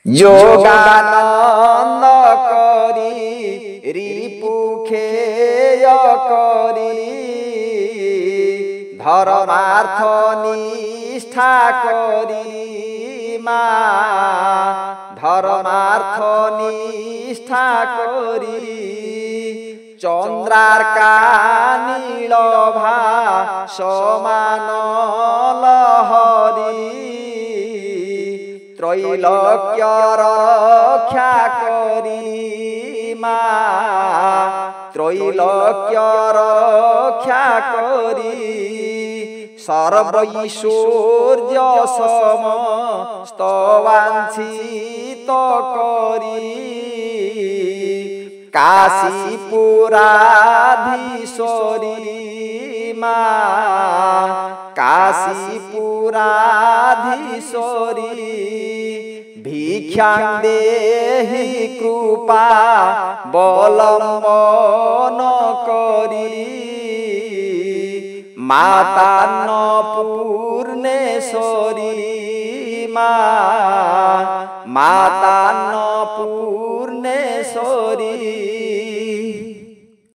যোগানন্দ করি রিপুখেয় করি ধর্মার্থ নিষ্ঠা করি মা ধর্মার্থ নিষ্ঠা করি চন্দ্রার কানীলভা সমান লহরি ত্রৈলোক্য রক্ষা করি মা ত্রৈলোক্য রক্ষা করি সর্বৈশ্বর্য সমস্তবাঞ্ছিত করি কাশীপুরাধীশ্বরী মা কাশীপুরাধীশ্বরী ভিক্ষাং দেহি কৃপা বলম্বন করি মাতান্নপূর্ণেশ্বরী মা মাতান্নপূর্ণেশ্বরী